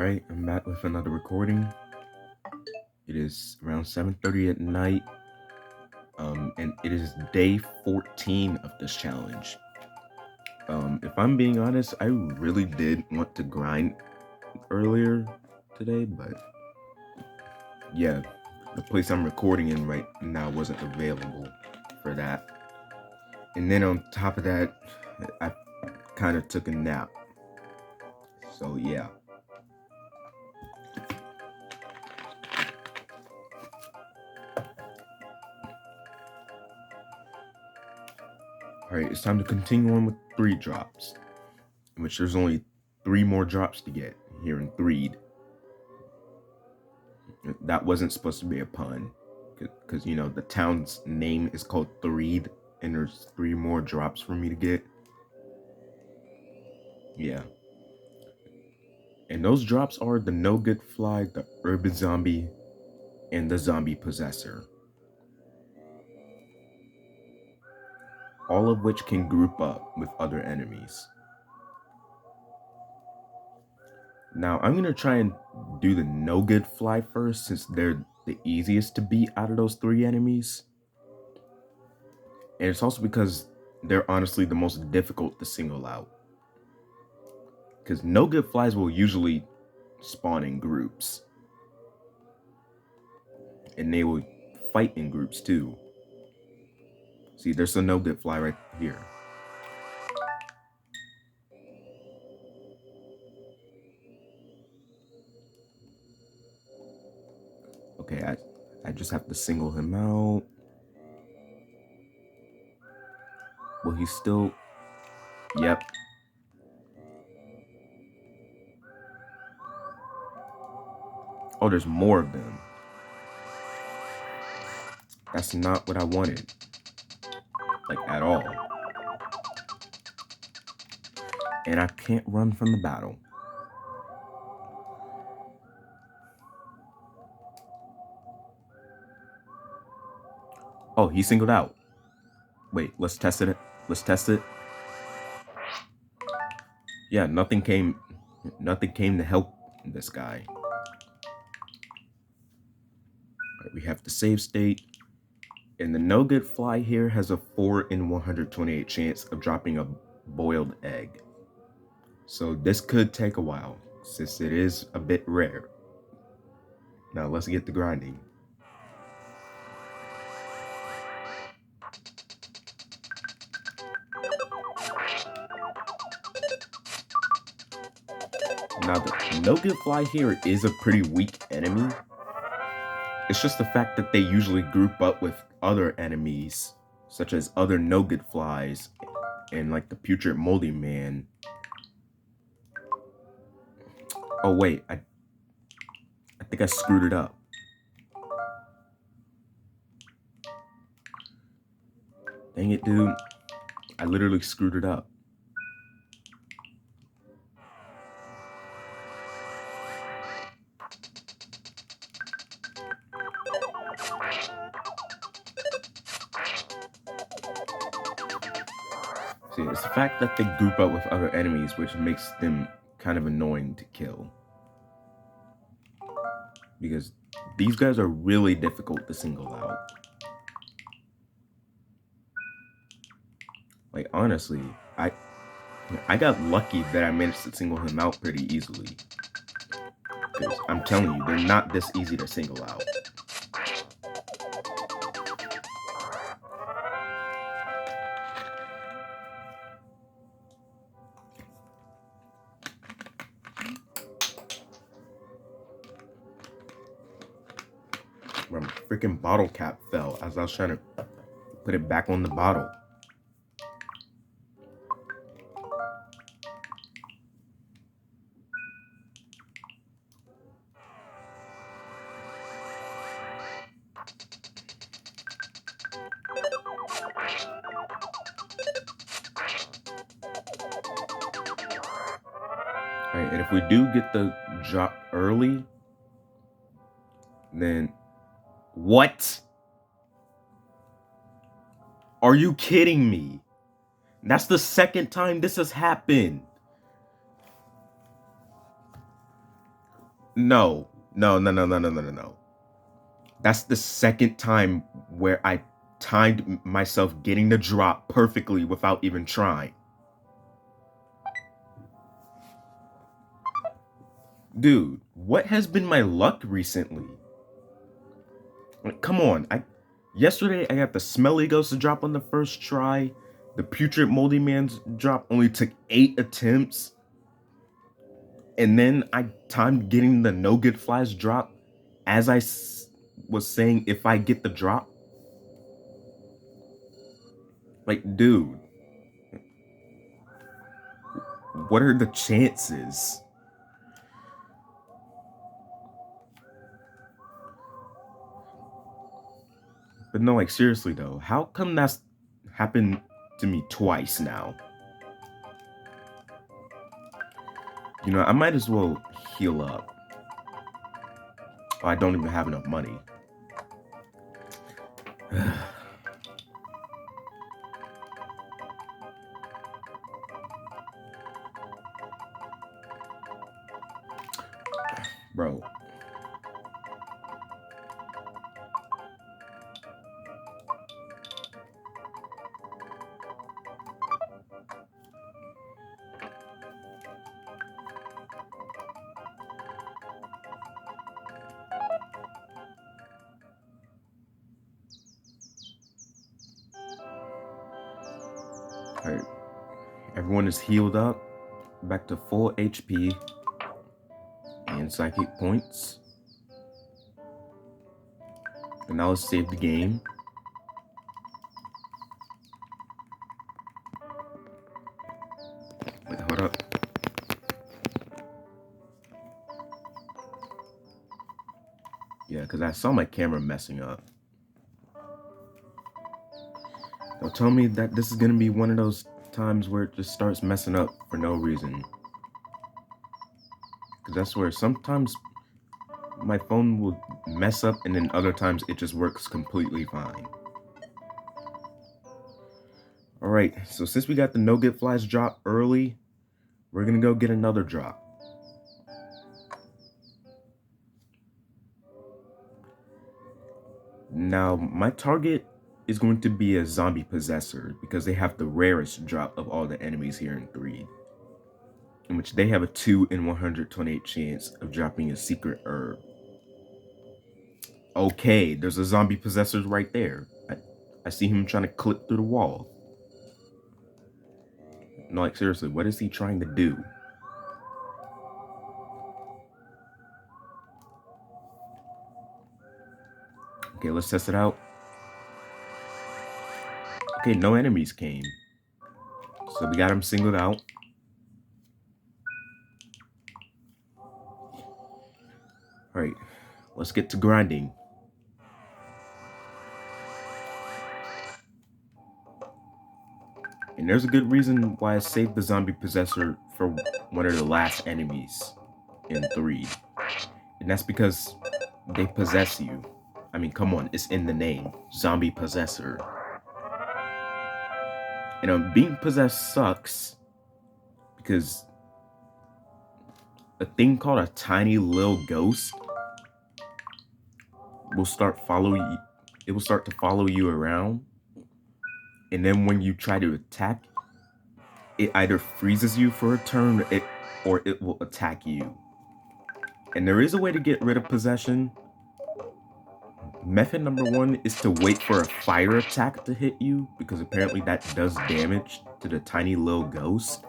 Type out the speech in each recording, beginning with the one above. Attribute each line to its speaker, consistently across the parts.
Speaker 1: Alright, I'm back with another recording. It is around 7:30 at night. And it is day 14 of this challenge. If I'm being honest, I really did want to grind earlier today, but yeah, the place I'm recording in right now wasn't available for that. And then on top of that, I kind of took a nap. So yeah. Alright, it's time to continue on with 3 drops, in which there's only 3 more drops to get here in Threed. That wasn't supposed to be a pun, because, you know, the town's name is called Threed, and there's 3 more drops for me to get. Yeah. And those drops are the No Good Fly, the Urban Zombie, and the Zombie Possessor. All of which can group up with other enemies. Now, I'm going to try and do the No Good Fly first, since they're the easiest to beat out of those 3 enemies. And it's also because they're honestly the most difficult to single out. Because No Good Flies will usually spawn in groups. And they will fight in groups too. See, there's a No Good Fly right here. Okay, I just have to single him out. Well, he's still... Yep. Oh, there's more of them. That's not what I wanted. Like, at all. And I can't run from the battle. Oh, he singled out. Wait, let's test it. Let's test it. Yeah, nothing came to help this guy. Right, we have the save state. And the No Good Fly here has a 4 in 128 chance of dropping a boiled egg. So this could take a while, since it is a bit rare. Now let's get to grinding. Now the No Good Fly here is a pretty weak enemy. It's just the fact that they usually group up with other enemies, such as other No Good Flies, and like the Putrid Moldy Man. Oh wait, I think I screwed it up. Dang it, dude. I literally screwed it up. See, it's the fact that they group up with other enemies which makes them kind of annoying to kill. Because these guys are really difficult to single out. Like, honestly, I got lucky that I managed to single him out pretty easily. Because I'm telling you, they're not this easy to single out. My freaking bottle cap fell as I was trying to put it back on the bottle. Alright, and if we do get the drop early, then... What? Are you kidding me? That's the second time this has happened. No. No, no, no, no, no, no, no, no. That's the second time where I timed myself getting the drop perfectly without even trying. Dude, what has been my luck recently? Like, come on. Yesterday I got the Smelly Ghost to drop on the first try. The Putrid Moldy Man's drop only took 8 attempts. And then I timed getting the No Good Flies drop as I was saying if I get the drop. Like, dude, what are the chances? But no, like, seriously though, how come that's happened to me twice now? You know, I might as well heal up. Oh, I don't even have enough money. Bro. Alright. Everyone is healed up. Back to full HP. And psychic points. And now let's save the game. Wait, hold up. Yeah, because I saw my camera messing up. They'll tell me that this is going to be one of those times where it just starts messing up for no reason. Because I swear, sometimes my phone will mess up and then other times it just works completely fine. Alright, so since we got the No Get Flies drop early, we're going to go get another drop. Now, my target is going to be a zombie possessor because they have the rarest drop of all the enemies here in 3. In which they have a 2 in 128 chance of dropping a secret herb. Okay, there's a zombie possessor right there. I see him trying to clip through the wall. No, like seriously, what is he trying to do? Okay, let's test it out. Okay, no enemies came. So we got him singled out. Alright, let's get to grinding. And there's a good reason why I saved the zombie possessor for one of the last enemies in 3. And that's because they possess you. I mean, come on, it's in the name. Zombie possessor. And being possessed sucks because a thing called a tiny little ghost will start following you. It will start to follow you around. And then when you try to attack, it either freezes you for a turn or it will attack you. And there is a way to get rid of possession. Method number 1 is to wait for a fire attack to hit you, because apparently that does damage to the tiny little ghost.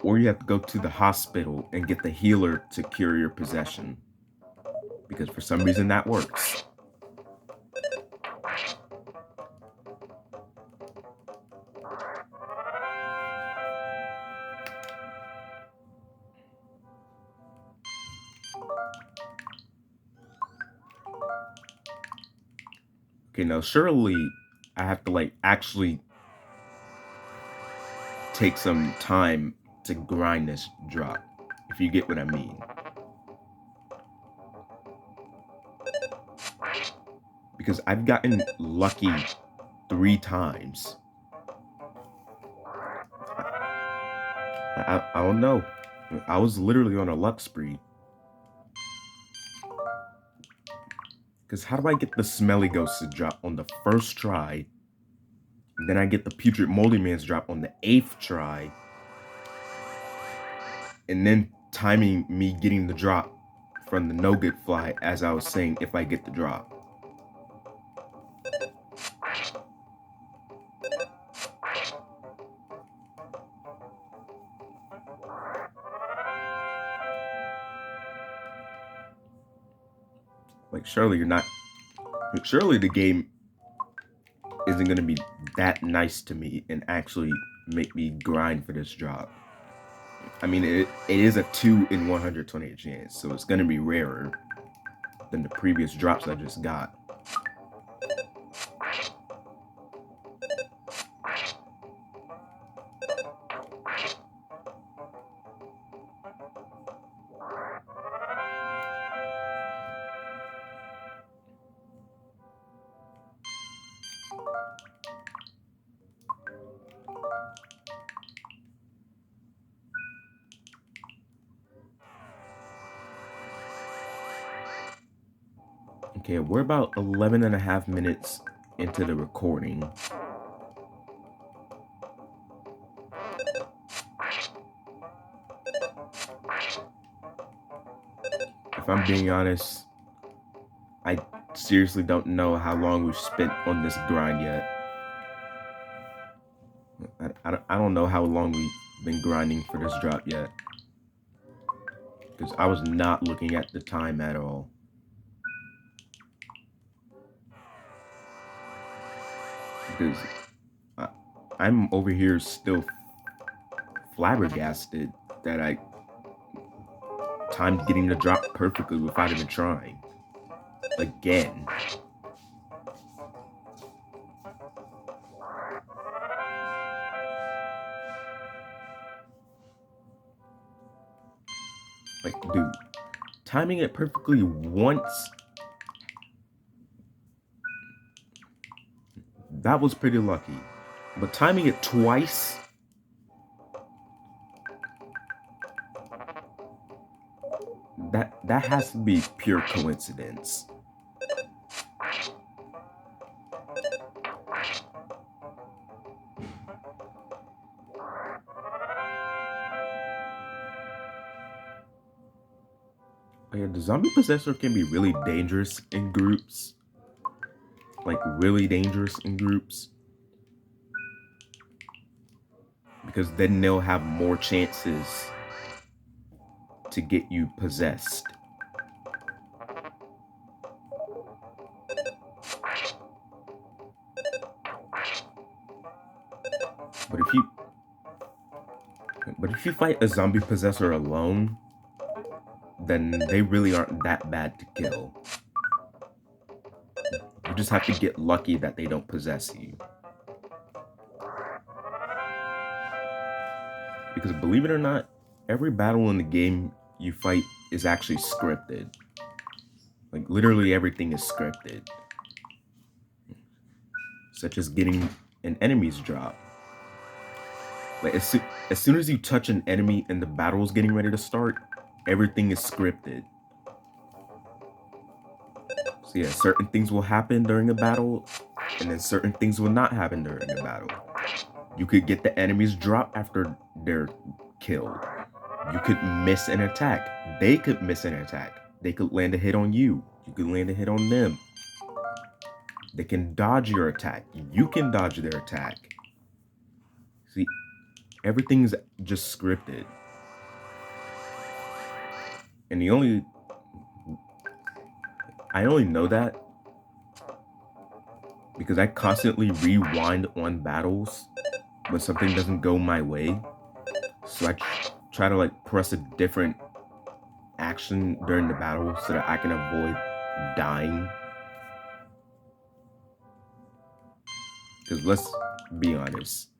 Speaker 1: Or you have to go to the hospital and get the healer to cure your possession, because for some reason that works. Okay, now surely I have to like actually take some time to grind this drop, if you get what I mean. Because I've gotten lucky 3 times. I don't know. I was literally on a luck spree. Because how do I get the smelly ghost to drop on the first try? And then I get the putrid moldy man's drop on the 8th try. And then timing me getting the drop from the no good fly as I was saying if I get the drop. Like, surely the game isn't going to be that nice to me and actually make me grind for this drop. I mean, it is a 2 in 128 chance, so it's going to be rarer than the previous drops I just got. Okay, we're about 11 and a half minutes into the recording. If I'm being honest, I seriously don't know how long we've spent on this grind yet. I don't know how long we've been grinding for this drop yet. Because I was not looking at the time at all. Because I'm over here still flabbergasted that I timed getting the drop perfectly without even trying. Again. Like, dude, timing it perfectly once, that was pretty lucky. But timing it twice, that has to be pure coincidence. Yeah, the zombie possessor can be really dangerous in groups. Like, really dangerous in groups. Because then they'll have more chances to get you possessed. But if you fight a zombie possessor alone, then they really aren't that bad to kill. You just have to get lucky that they don't possess you. Because believe it or not, every battle in the game you fight is actually scripted. Like, literally everything is scripted. Such as getting an enemy's drop. Like, as soon as you touch an enemy and the battle is getting ready to start, everything is scripted. So yeah, certain things will happen during a battle, and then certain things will not happen during a battle. You could get the enemy's drop after they're killed. You could miss an attack. They could miss an attack. They could land a hit on you. You could land a hit on them. They can dodge your attack. You can dodge their attack. See, everything's just scripted. And I only know that because I constantly rewind on battles when something doesn't go my way. So I try to like press a different action during the battle so that I can avoid dying. Because let's be honest,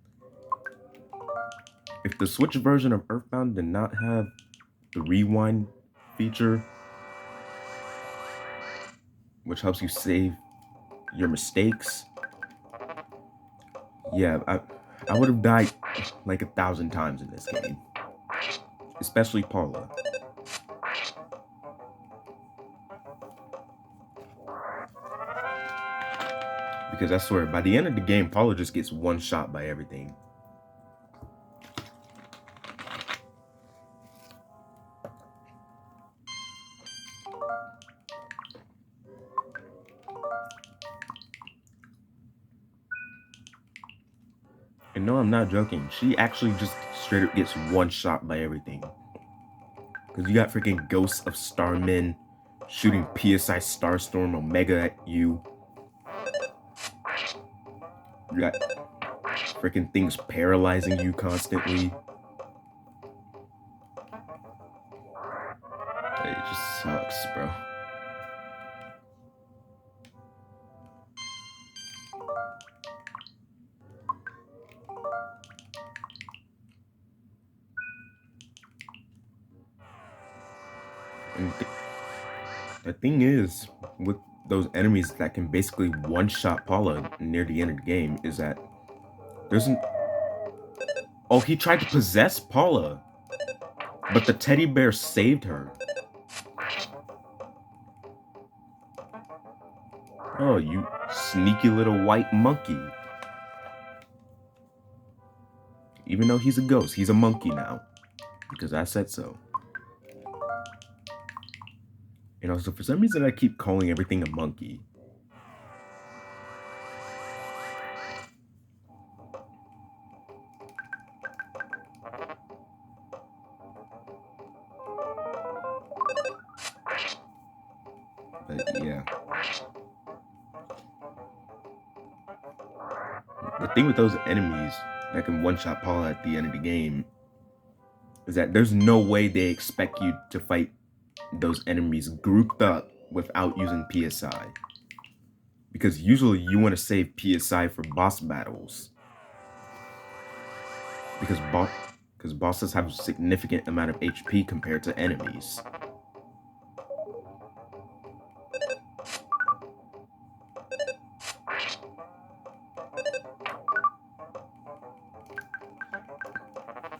Speaker 1: if the Switch version of EarthBound did not have the rewind feature, which helps you save your mistakes, yeah, I would have died like 1,000 times in this game. especially Paula. Because I swear, by the end of the game, Paula just gets one shot by everything. And no, I'm not joking. She actually just straight up gets one shot by everything. Because you got freaking Ghosts of Starmen shooting PSI Starstorm Omega at you. You got freaking things paralyzing you constantly. It just sucks, bro. And the thing is, with those enemies that can basically one-shot Paula near the end of the game, is that there's an... Oh, he tried to possess Paula, but the teddy bear saved her. Oh, you sneaky little white monkey. Even though he's a ghost, he's a monkey now. Because I said so. And also, for some reason, I keep calling everything a monkey. But yeah. The thing with those enemies that can one-shot Paula at the end of the game is that there's no way they expect you to fight those enemies grouped up without using PSI. Because usually you want to save PSI for boss battles. Because bosses have a significant amount of HP compared to enemies.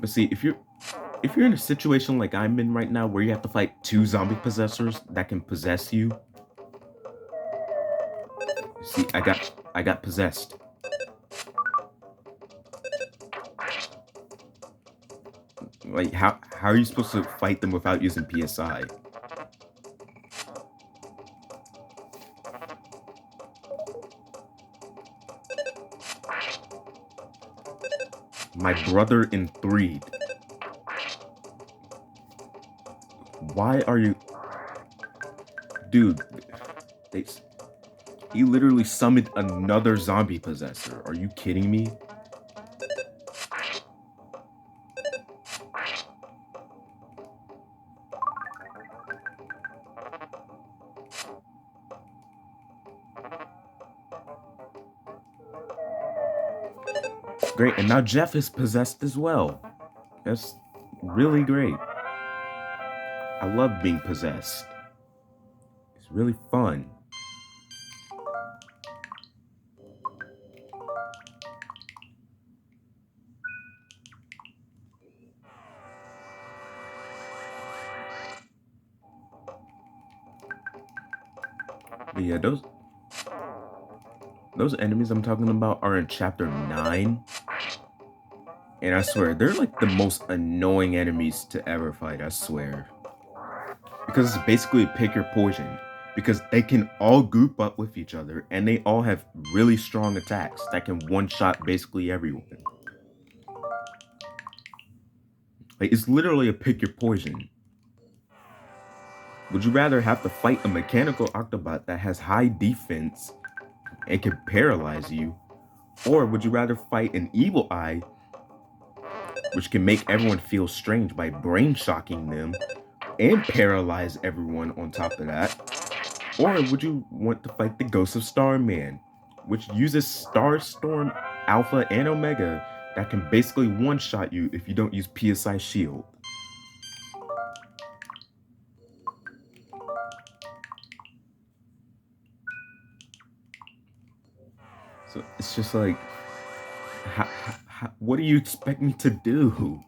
Speaker 1: But see, if you're in a situation like I'm in right now where you have to fight 2 zombie possessors that can possess you. See, I got possessed. Like how are you supposed to fight them without using PSI? My brother in 3. Why are you... Dude, he literally summoned another zombie possessor. Are you kidding me? Great, and now Jeff is possessed as well. That's really great. I love being possessed. It's really fun. But yeah, those enemies I'm talking about are in chapter 9. And I swear, they're like the most annoying enemies to ever fight, I swear. Because it's basically pick your poison. Because they can all group up with each other, and they all have really strong attacks that can one-shot basically everyone. Like, it's literally a pick your poison. Would you rather have to fight a mechanical Octobot that has high defense and can paralyze you? Or would you rather fight an Evil Eye, which can make everyone feel strange by brain shocking them and paralyze everyone on top of that? Or would you want to fight the Ghost of Starman, which uses Starstorm Alpha and Omega that can basically one-shot you if you don't use PSI Shield? So it's just like, what do you expect me to do?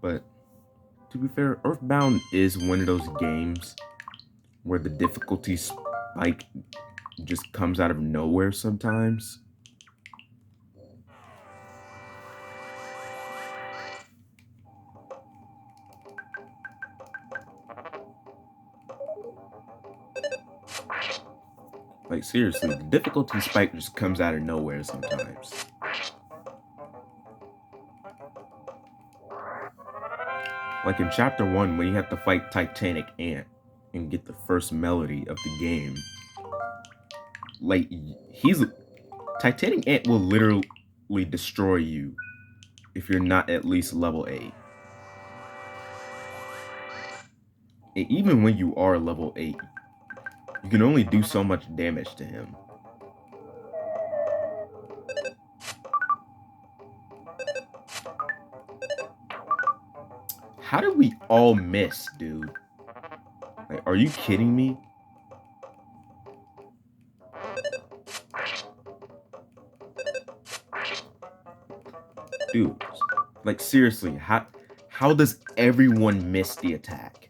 Speaker 1: But to be fair, EarthBound is one of those games where the difficulty spike just comes out of nowhere sometimes. Like, seriously, the difficulty spike just comes out of nowhere sometimes. Like in chapter 1, when you have to fight Titanic Ant and get the first melody of the game. Like, Titanic Ant will literally destroy you if you're not at least level 8. And even when you are level 8, you can only do so much damage to him. How did we all miss, dude? Like, are you kidding me? Dude, like, seriously, how does everyone miss the attack?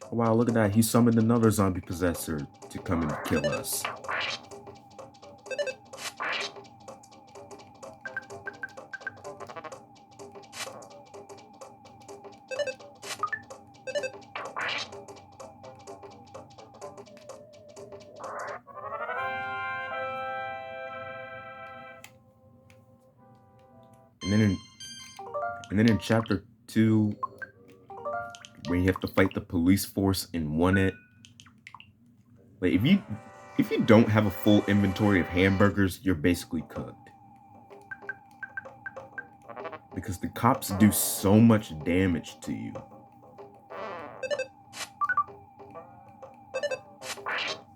Speaker 1: Oh, wow, look at that. He summoned another zombie possessor to come and kill us. And then in chapter 2, when you have to fight the police force and won it. Like, if you don't have a full inventory of hamburgers, you're basically cooked. Because the cops do so much damage to you.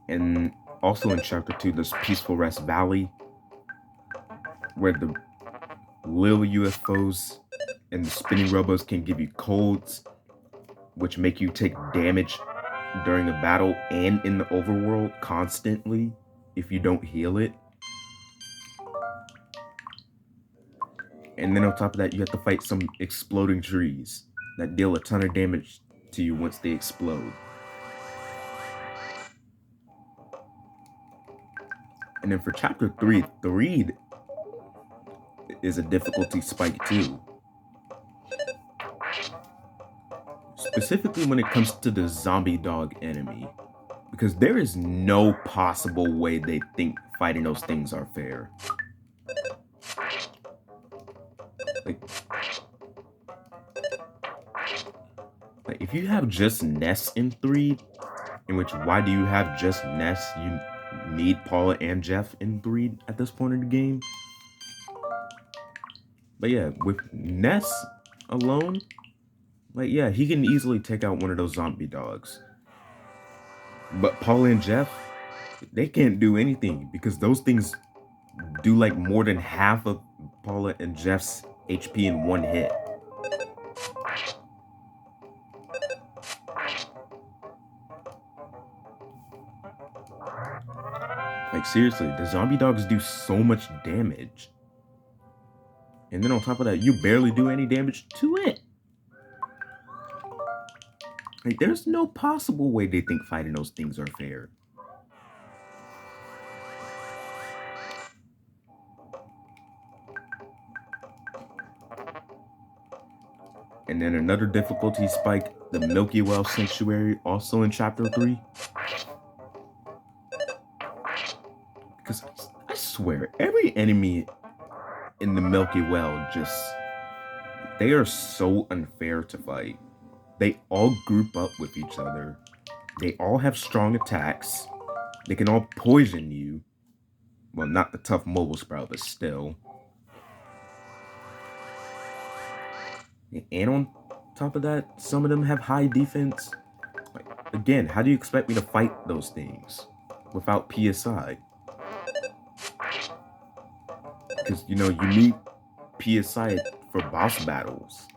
Speaker 1: And also in chapter 2, there's Peaceful Rest Valley, where the little UFOs and the spinning robots can give you colds, which make you take damage during a battle and in the overworld constantly if you don't heal it. And then on top of that, you have to fight some exploding trees that deal a ton of damage to you once they explode. And then for chapter 3, is a difficulty spike too. Specifically when it comes to the zombie dog enemy. Because there is no possible way they think fighting those things are fair. Like if you have just Ness in 3, in which why do you have just Ness? You need Paula and Jeff in 3 at this point in the game. But yeah, with Ness alone, like yeah, he can easily take out one of those zombie dogs. But Paula and Jeff, they can't do anything because those things do like more than half of Paula and Jeff's HP in one hit. Like seriously, the zombie dogs do so much damage. And then on top of that, you barely do any damage to it. Like there's no possible way they think fighting those things are fair. And then another difficulty spike, the Milky Well Sanctuary, also in chapter 3. Because I swear, every enemy in the Milky Well they are so unfair to fight. They all group up with each other. They all have strong attacks. They can all poison you. Well, not the tough mobile sprout, but still. And on top of that, some of them have high defense. Like, again, how do you expect me to fight those things without PSI? because you need PSI for boss battles.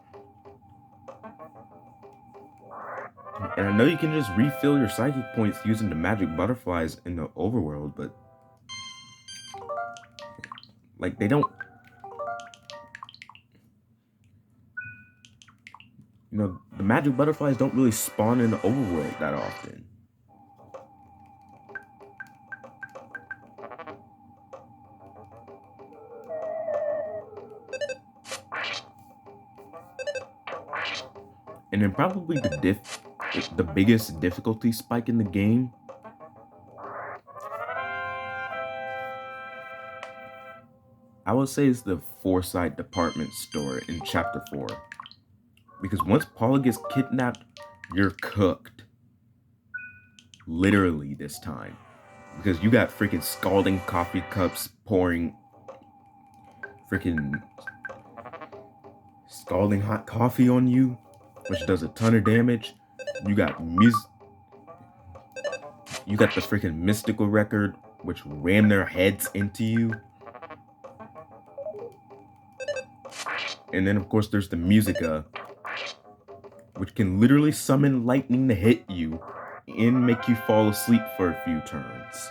Speaker 1: And I know you can just refill your psychic points using the magic butterflies in the overworld, but like they don't, the magic butterflies don't really spawn in the overworld that often. And then probably the biggest difficulty spike in the game I would say is the Foresight department store in chapter 4. Because once Paula gets kidnapped, you're cooked. Literally this time. Because you got freaking scalding coffee cups pouring freaking scalding hot coffee on you, which does a ton of damage. You got you got the freaking mystical record, which ram their heads into you. And then of course there's the Musica, which can literally summon lightning to hit you and make you fall asleep for a few turns.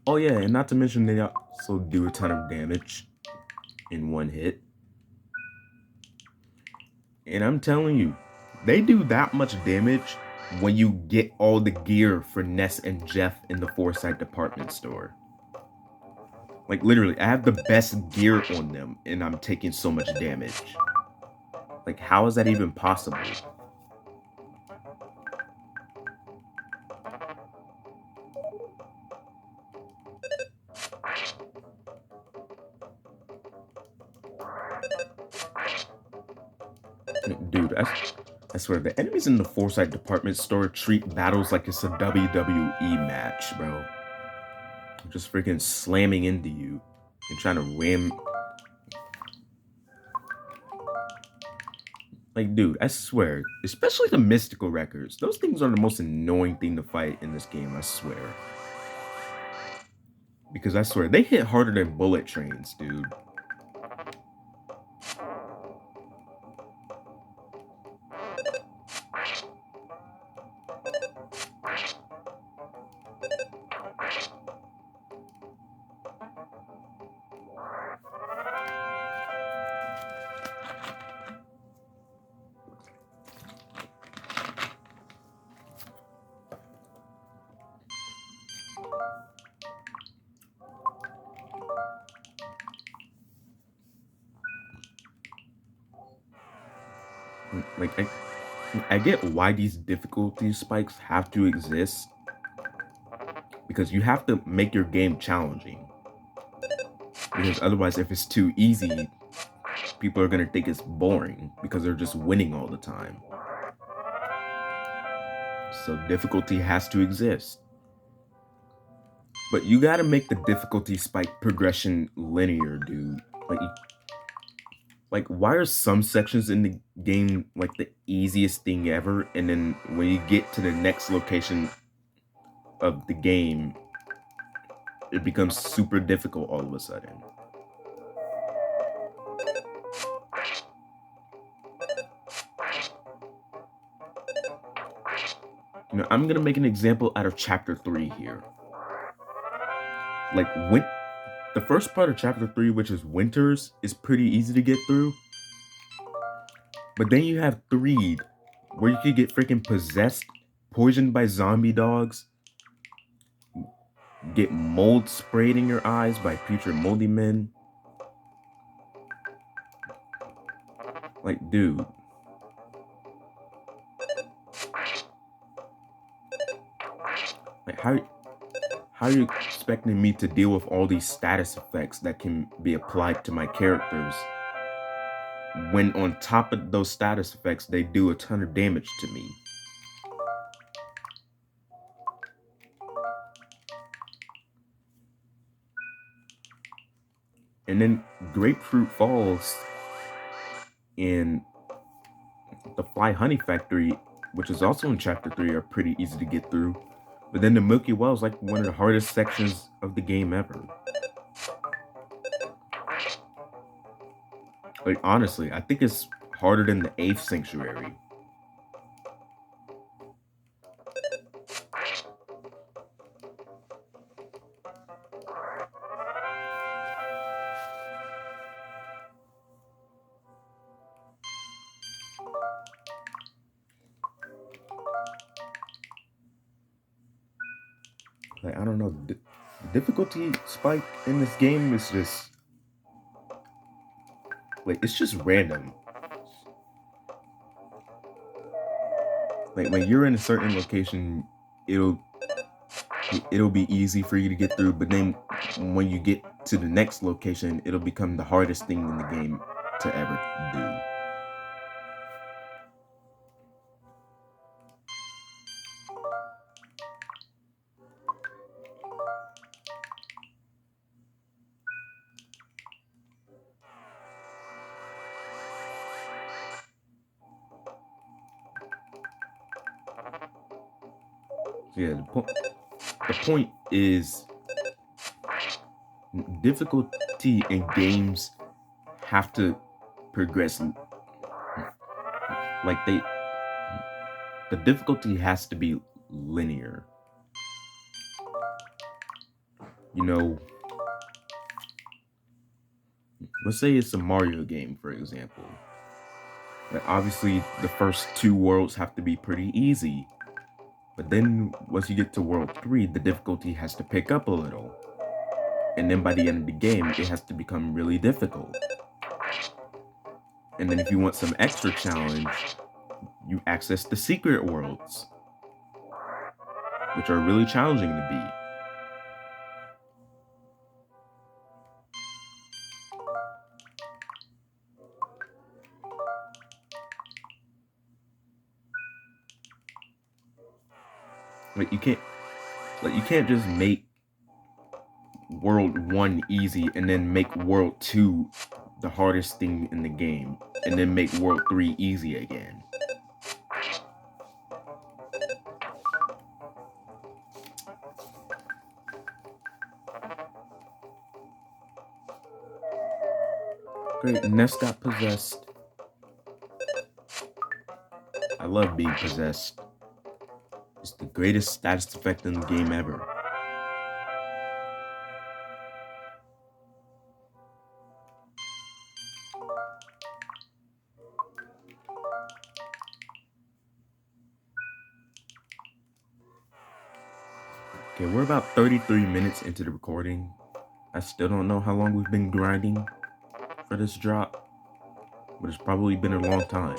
Speaker 1: Oh yeah, and not to mention they also do a ton of damage in one hit. And I'm telling you, they do that much damage when you get all the gear for Ness and Jeff in the Foresight department store. Like literally, I have the best gear on them and I'm taking so much damage. Like how is that even possible? Dude, I swear, the enemies in the Foresight department store treat battles like it's a WWE match, bro. Just freaking slamming into you and trying to ram. Like, dude, I swear, especially the mystical records, those things are the most annoying thing to fight in this game, I swear. Because I swear, they hit harder than bullet trains, dude. Like, I get why these difficulty spikes have to exist. Because you have to make your game challenging. Because otherwise, if it's too easy, people are going to think it's boring because they're just winning all the time. So difficulty has to exist. But you got to make the difficulty spike progression linear, dude. Like, why are some sections in the game like the easiest thing ever, and then when you get to the next location of the game, it becomes super difficult all of a sudden? I'm gonna make an example out of chapter 3 here. Like, the first part of chapter 3, which is Winters, is pretty easy to get through. But then you have 3, where you could get freaking possessed, poisoned by zombie dogs, get mold sprayed in your eyes by putrid moldy men. Like, dude. Like, how are you expecting me to deal with all these status effects that can be applied to my characters when on top of those status effects, they do a ton of damage to me? And then Grapefruit Falls and the Fly Honey Factory, which is also in chapter 3, are pretty easy to get through. But then the Milky Way is like one of the hardest sections of the game ever. Like honestly, I think it's harder than the 8th Sanctuary. Like I don't know, the difficulty spike in this game is just like it's just random. Like when you're in a certain location, it'll be easy for you to get through, but then when you get to the next location, it'll become the hardest thing in the game to ever do. So yeah, the point is difficulty in games have to progress. Like the difficulty has to be linear. You know, let's say it's a Mario game, for example. Like obviously, the first 2 worlds have to be pretty easy. But then once you get to World 3, the difficulty has to pick up a little. And then by the end of the game, it has to become really difficult. And then if you want some extra challenge, you access the secret worlds, which are really challenging to beat. Like you can't just make World 1 easy and then make World 2 the hardest thing in the game and then make World 3 easy again. Great, Ness got possessed. I love being possessed. It's the greatest status effect in the game ever. Okay, we're about 33 minutes into the recording. I still don't know how long we've been grinding for this drop, but it's probably been a long time.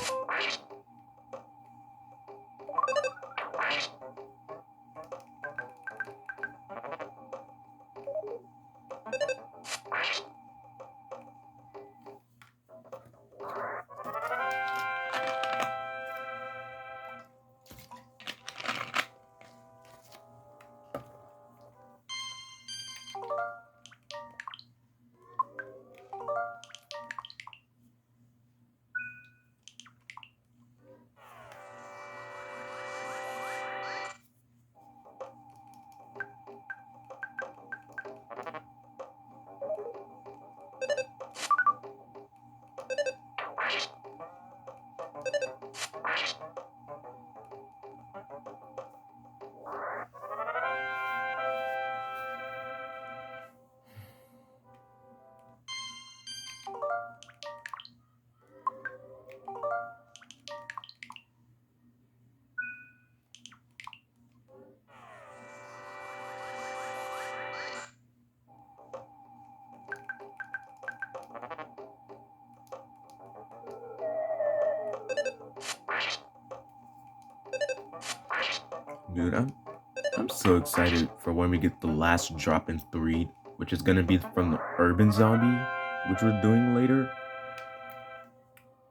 Speaker 1: Dude, I'm so excited for when we get the last drop in 3, which is gonna be from the urban zombie, which we're doing later.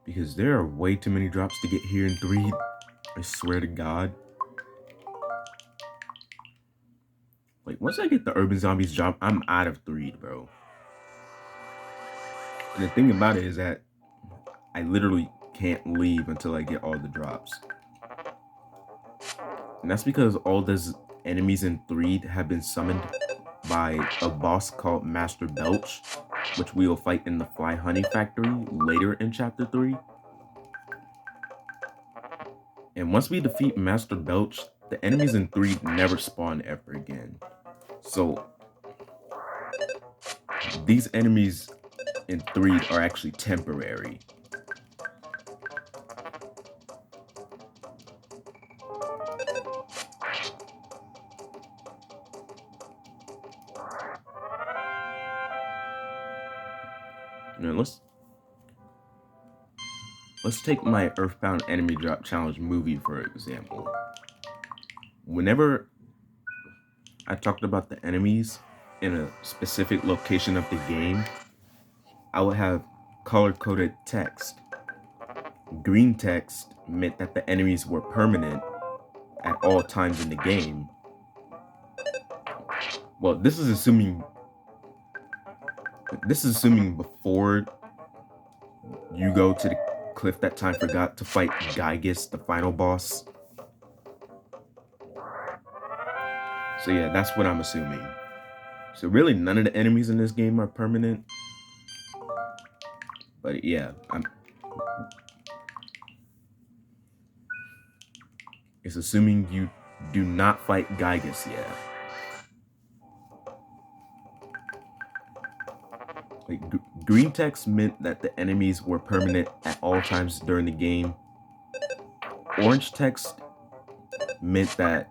Speaker 1: Because there are way too many drops to get here in 3. I swear to God. Like once I get the urban zombies drop, I'm out of 3, bro. And the thing about it is that I literally can't leave until I get all the drops. And that's because all this enemies in 3 have been summoned by a boss called Master Belch, which we will fight in the Fly Honey Factory later in Chapter 3. And once we defeat Master Belch, the enemies in 3 never spawn ever again. So these enemies in 3 are actually temporary. Now let's take my EarthBound enemy drop challenge movie for example. Whenever I talked about the enemies in a specific location of the game, I would have color-coded text. Green text meant that the enemies were permanent at all times in the game. Well, this is assuming before you go to the cliff that time forgot to fight Gygus, the final boss. So yeah, that's what I'm assuming. So really none of the enemies in this game are permanent. But yeah, it's assuming you do not fight Gygus yet. Like, green text meant that the enemies were permanent at all times during the game. Orange text meant that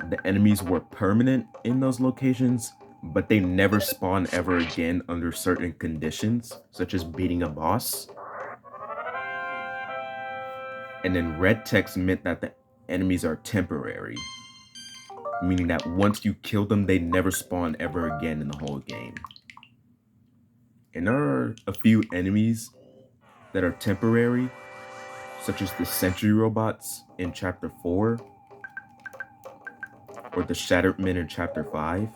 Speaker 1: the enemies were permanent in those locations, but they never spawn ever again under certain conditions, such as beating a boss. And then red text meant that the enemies are temporary, meaning that once you kill them, they never spawn ever again in the whole game. And there are a few enemies that are temporary, such as the sentry robots in Chapter 4, or the Shattered Men in Chapter 5.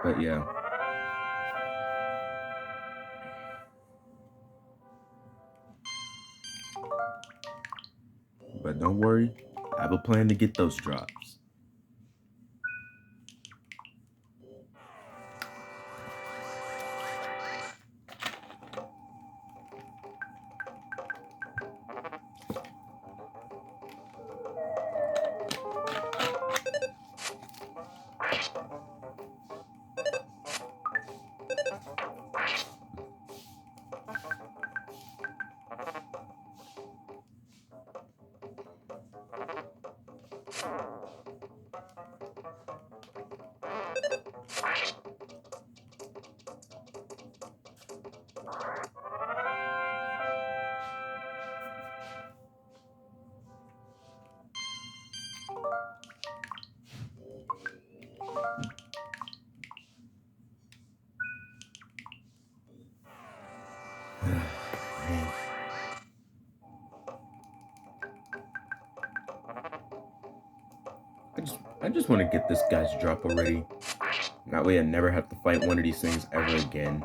Speaker 1: But yeah. But don't worry, I have a plan to get those drops. I just want to get this guy's drop already. That way I never have to fight one of these things ever again.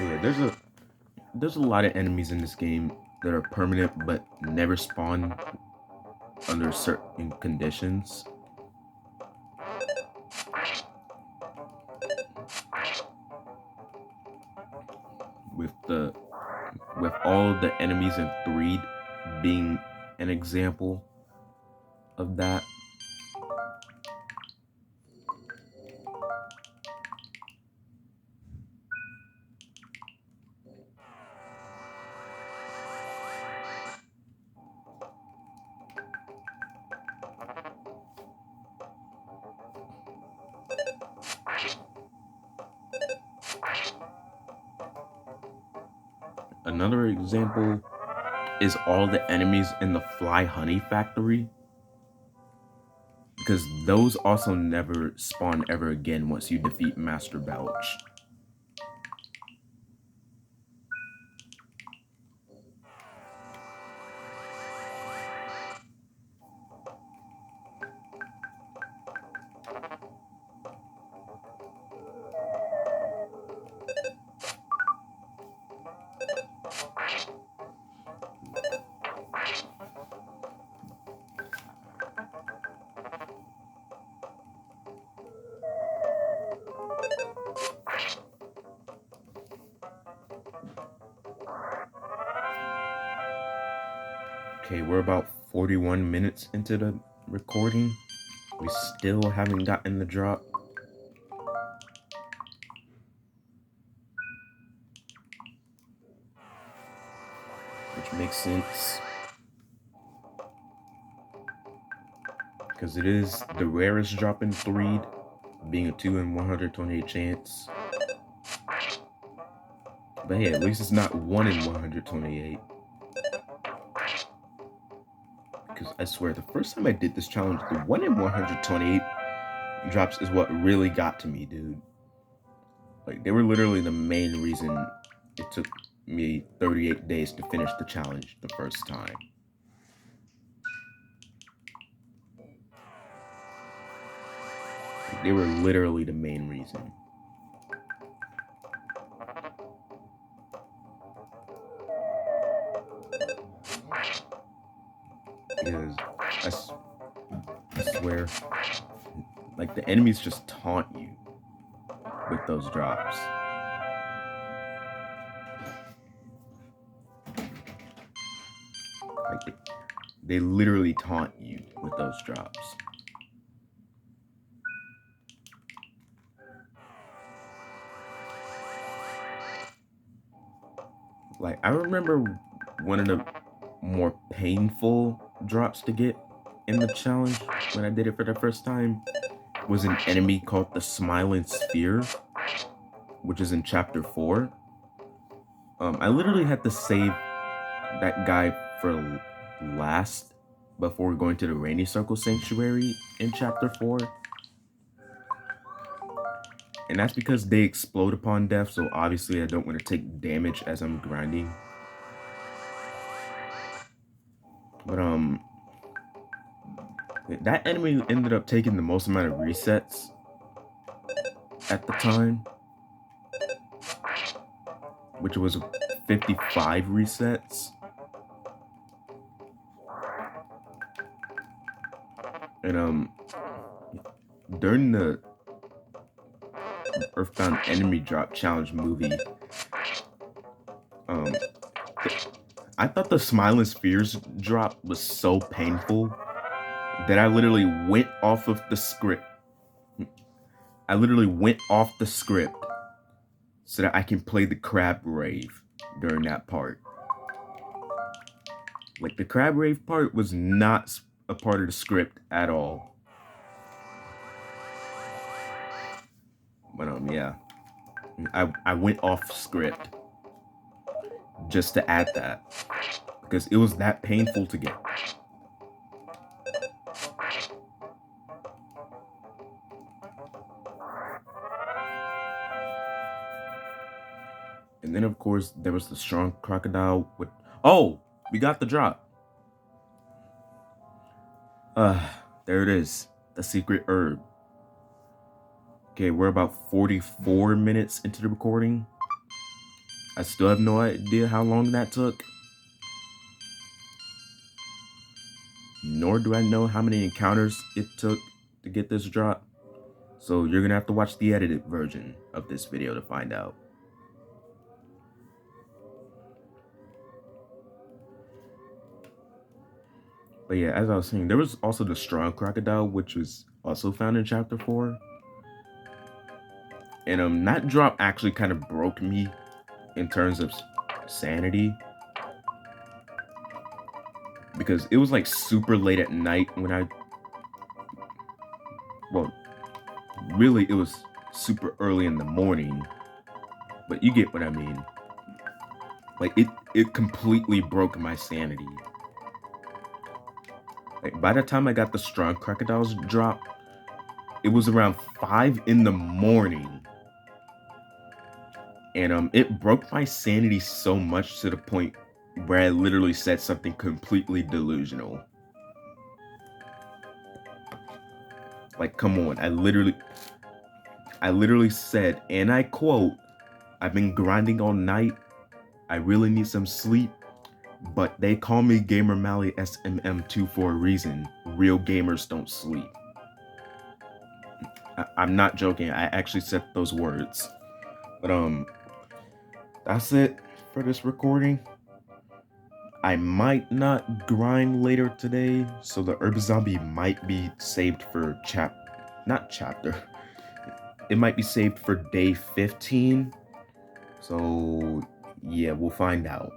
Speaker 1: Yeah, there's a lot of enemies in this game that are permanent but never spawn under certain conditions. With all the enemies in 3 being an example of that. Another example is all the enemies in the Fly Honey Factory. because those also never spawn ever again once you defeat Master Belch. Okay, we're about 41 minutes into the recording. We still haven't gotten the drop. Which makes sense. Because it is the rarest drop in Threed, being a 2 in 128 chance. But hey, at least it's not 1 in 128. Because I swear, the first time I did this challenge, the 1 in 128 drops is what really got to me, dude. Like, they were literally the main reason it took me 38 days to finish the challenge the first time. Like, they were literally the main reason. Because I swear, like, the enemies just taunt you with those drops. Like, they literally taunt you with those drops. Like, I remember one of the more painful drops to get in the challenge when I did it for the first time was an enemy called the Smiling Sphere, which is in chapter 4. I literally had to save that guy for last before going to the Rainy Circle Sanctuary in chapter 4. And that's because they explode upon death, so obviously I don't want to take damage as I'm grinding. But that enemy ended up taking the most amount of resets at the time, which was 55 resets. And during the EarthBound enemy drop challenge movie, I thought the Smiling Spheres drop was so painful that I literally went off of the script. I literally went off the script so that I can play the Crab Rave during that part. Like, the Crab Rave part was not a part of the script at all. But yeah, I went off script just to add that because it was that painful to get. And then of course there was the strong crocodile with, oh, we got the drop. There it is, the secret herb. Okay, we're about 44 minutes into the recording. I still have no idea how long that took. Nor do I know how many encounters it took to get this drop. So you're gonna have to watch the edited version of this video to find out. But yeah, as I was saying, there was also the strong crocodile, which was also found in chapter 4. And that drop actually kind of broke me in terms of sanity, because it was like super late at night when well, really it was super early in the morning, but you get what I mean. Like, it completely broke my sanity. Like, by the time I got the strong crocodiles drop, it was around 5 in the morning. And it broke my sanity so much to the point where I literally said something completely delusional. Like, come on, I literally said, and I quote, "I've been grinding all night. I really need some sleep, but they call me Gamer Mally SMM2 for a reason. Real gamers don't sleep." I'm not joking. I actually said those words. But that's it for this recording. I might not grind later today, so the herb zombie might be saved for not chapter. It might be saved for day 15. So yeah, we'll find out.